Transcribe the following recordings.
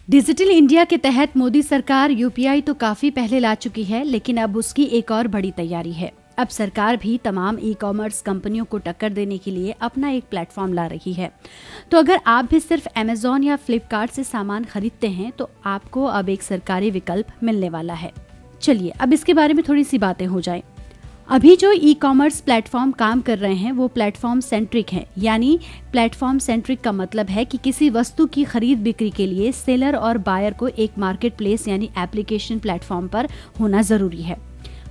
Digital India के तहत मोदी सरकार यूपीआई तो काफी पहले ला चुकी है, लेकिन अब उसकी एक और बड़ी तैयारी है। अब सरकार भी तमाम ई कॉमर्स कंपनियों को टक्कर देने के लिए अपना एक प्लेटफॉर्म ला रही है। तो अगर आप भी सिर्फ अमेजॉन या फ्लिपकार्ट से सामान खरीदते हैं तो आपको अब एक सरकारी विकल्प मिलने वाला है। चलिए अब इसके बारे में थोड़ी सी बातें हो जाएं। अभी जो ई कॉमर्स प्लेटफॉर्म काम कर रहे हैं वो प्लेटफॉर्म सेंट्रिक है। यानी प्लेटफॉर्म सेंट्रिक का मतलब है कि किसी वस्तु की खरीद बिक्री के लिए सेलर और बायर को एक मार्केट प्लेस यानी एप्लीकेशन प्लेटफॉर्म पर होना जरूरी है।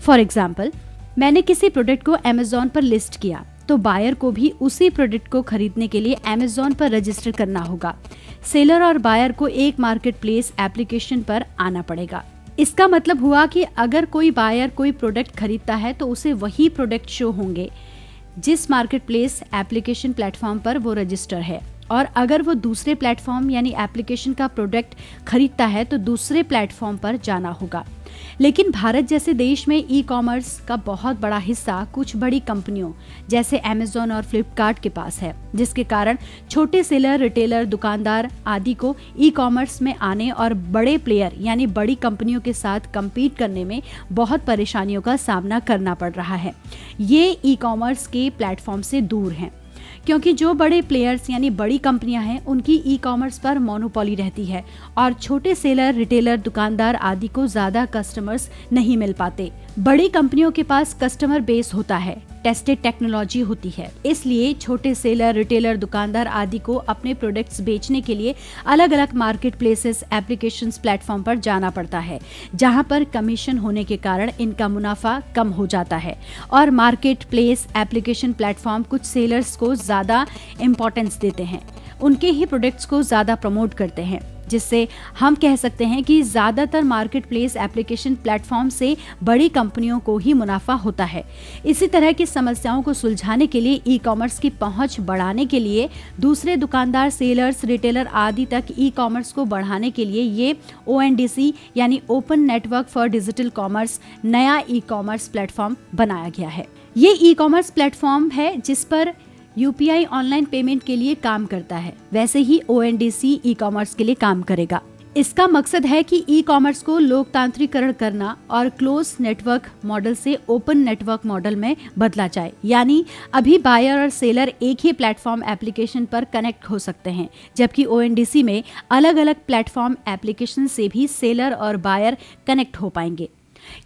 फॉर एग्जाम्पल, मैंने किसी प्रोडक्ट को अमेजॉन पर लिस्ट किया तो बायर को भी उसी प्रोडक्ट को खरीदने के लिए अमेजॉन पर रजिस्टर करना होगा। सेलर और बायर को एक मार्केट प्लेस एप्लीकेशन पर आना पड़ेगा। इसका मतलब हुआ कि अगर कोई बायर कोई प्रोडक्ट खरीदता है तो उसे वही प्रोडक्ट शो होंगे जिस मार्केट प्लेस एप्लीकेशन प्लेटफॉर्म पर वो रजिस्टर है, और अगर वो दूसरे प्लेटफॉर्म यानी एप्लीकेशन का प्रोडक्ट खरीदता है तो दूसरे प्लेटफॉर्म पर जाना होगा। लेकिन भारत जैसे देश में ई कॉमर्स का बहुत बड़ा हिस्सा कुछ बड़ी कंपनियों जैसे अमेजॉन और फ्लिपकार्ट के पास है, जिसके कारण छोटे सेलर, रिटेलर, दुकानदार आदि को ई कॉमर्स में आने और बड़े प्लेयर यानी बड़ी कंपनियों के साथ कम्पीट करने में बहुत परेशानियों का सामना करना पड़ रहा है। ये ई कॉमर्स के प्लेटफॉर्म से दूर हैं, क्योंकि जो बड़े प्लेयर्स यानी बड़ी कंपनियां हैं उनकी ई कॉमर्स पर मोनोपोली रहती है और छोटे सेलर, रिटेलर, दुकानदार आदि को ज्यादा कस्टमर्स नहीं मिल पाते। बड़ी कंपनियों के पास कस्टमर बेस होता है, टेस्टेड टेक्नोलॉजी होती है, इसलिए छोटे सेलर, रिटेलर, दुकानदार आदि को अपने प्रोडक्ट्स बेचने के लिए अलग अलग मार्केट प्लेसेस, एप्लीकेशंस, प्लेटफॉर्म पर जाना पड़ता है, जहां पर कमीशन होने के कारण इनका मुनाफा कम हो जाता है। और मार्केट प्लेस एप्लीकेशन प्लेटफॉर्म कुछ सेलर्स को ज्यादा इम्पोर्टेंस देते हैं, उनके ही प्रोडक्ट्स को ज्यादा प्रमोट करते हैं, जिससे हम कह सकते हैं कि ज्यादातर मार्केट प्लेस एप्लीकेशन प्लेटफॉर्म से बड़ी कंपनियों को ही मुनाफा होता है। इसी तरह की समस्याओं को सुलझाने के लिए ई कॉमर्स की पहुंच बढ़ाने के लिए दूसरे दुकानदार, सेलर्स, रिटेलर आदि तक ई कॉमर्स को बढ़ाने के लिए ये ONDC यानी open network for digital commerce नया ई कॉमर्स प्लेटफॉर्म बनाया गया है। ये ई कॉमर्स प्लेटफॉर्म है जिस पर यूपीआई ऑनलाइन पेमेंट के लिए काम करता है, वैसे ही ONDC ई कॉमर्स के लिए काम करेगा। इसका मकसद है कि ई कॉमर्स को लोकतांत्रिकरण करना और क्लोज नेटवर्क मॉडल से ओपन नेटवर्क मॉडल में बदला जाए। यानी अभी बायर और सेलर एक ही प्लेटफॉर्म एप्लीकेशन पर कनेक्ट हो सकते हैं, जबकि ONDC में अलग अलग प्लेटफॉर्म एप्लीकेशन से भी सेलर और बायर कनेक्ट हो पाएंगे।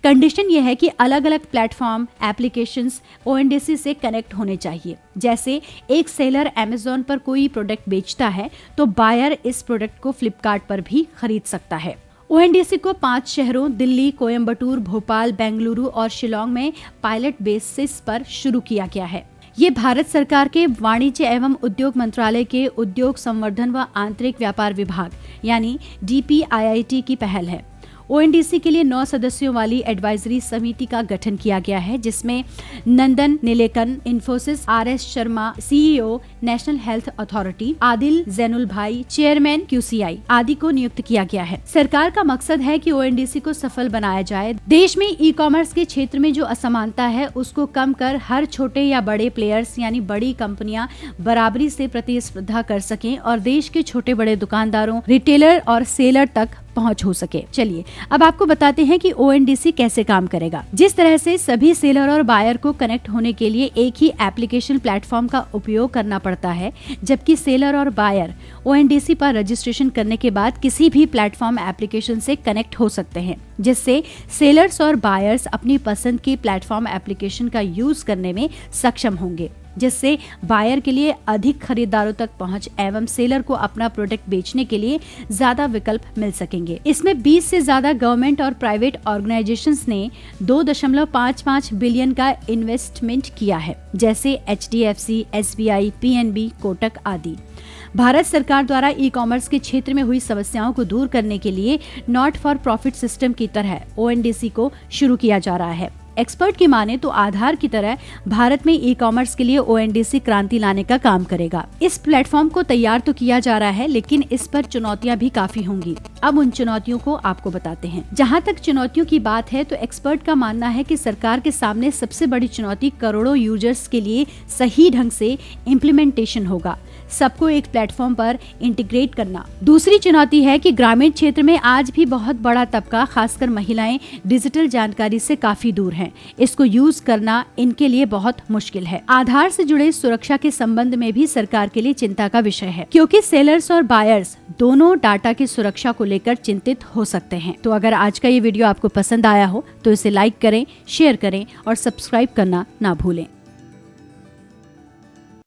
कंडीशन यह है कि अलग अलग प्लेटफॉर्म एप्लीकेशंस ONDC से कनेक्ट होने चाहिए। जैसे एक सेलर अमेजॉन पर कोई प्रोडक्ट बेचता है तो बायर इस प्रोडक्ट को फ्लिपकार्ट पर भी खरीद सकता है। ONDC को 5 शहरों दिल्ली, कोयम्बटूर, भोपाल, बेंगलुरु और शिलोंग में पायलट बेसिस पर शुरू किया गया है। ये भारत सरकार के वाणिज्य एवं उद्योग मंत्रालय के उद्योग संवर्धन व आंतरिक व्यापार विभाग यानी DPIIT की पहल है। ONDC के लिए 9 सदस्यों वाली एडवाइजरी समिति का गठन किया गया है, जिसमें Nandan Nilekani, Infosys, RS Sharma CEO, national health authority, Adil Zainulbhai, chairman QCI आदि को नियुक्त किया गया है। सरकार का मकसद है कि ONDC को सफल बनाया जाए। देश में ई कॉमर्स के क्षेत्र में जो असमानता है उसको कम कर हर छोटे या बड़े प्लेयर्स यानी बड़ी कंपनियां बराबरी से प्रतिस्पर्धा कर सकें और देश के छोटे बड़े दुकानदारों, रिटेलर और सेलर तक पहुंच हो सके। चलिए अब आपको बताते हैं कि ONDC कैसे काम करेगा। जिस तरह से सभी सेलर और बायर को कनेक्ट होने के लिए एक ही एप्लीकेशन प्लेटफॉर्म का उपयोग करना पड़ता है, जबकि सेलर और बायर ONDC पर रजिस्ट्रेशन करने के बाद किसी भी प्लेटफॉर्म एप्लीकेशन से कनेक्ट हो सकते हैं, जिससे सेलर्स और बायर्स अपनी पसंद की प्लेटफॉर्म एप्लीकेशन का यूज करने में सक्षम होंगे, जिससे बायर के लिए अधिक खरीदारों तक पहुंच एवं सेलर को अपना प्रोडक्ट बेचने के लिए ज्यादा विकल्प मिल सकेंगे। इसमें 20 से ज्यादा गवर्नमेंट और प्राइवेट ऑर्गेनाइजेशंस ने 2.55 बिलियन का इन्वेस्टमेंट किया है, जैसे HDFC, SBI, PNB, कोटक आदि। भारत सरकार द्वारा ई कॉमर्स के क्षेत्र में हुई समस्याओं को दूर करने के लिए नॉट फॉर प्रॉफिट सिस्टम की तरह ONDC को शुरू किया जा रहा है। एक्सपर्ट की माने तो आधार की तरह भारत में ई कॉमर्स के लिए ONDC क्रांति लाने का काम करेगा। इस प्लेटफॉर्म को तैयार तो किया जा रहा है, लेकिन इस पर चुनौतियां भी काफी होंगी। अब उन चुनौतियों को आपको बताते हैं। जहां तक चुनौतियों की बात है तो एक्सपर्ट का मानना है कि सरकार के सामने सबसे बड़ी चुनौती करोड़ों यूजर्स के लिए सही ढंग से इम्प्लीमेंटेशन होगा। सबको एक प्लेटफॉर्म पर इंटीग्रेट करना। दूसरी चुनौती है कि ग्रामीण क्षेत्र में आज भी बहुत बड़ा तबका, खासकर महिलाएं, डिजिटल जानकारी से काफी दूर हैं। इसको यूज करना इनके लिए बहुत मुश्किल है। आधार से जुड़े सुरक्षा के संबंध में भी सरकार के लिए चिंता का विषय है, क्योंकि सेलर्स और बायर्स दोनों डाटा की सुरक्षा को लेकर चिंतित हो सकते हैं। तो अगर आज का ये वीडियो आपको पसंद आया हो तो इसे लाइक करें, शेयर करें और सब्सक्राइब करना ना भूलें।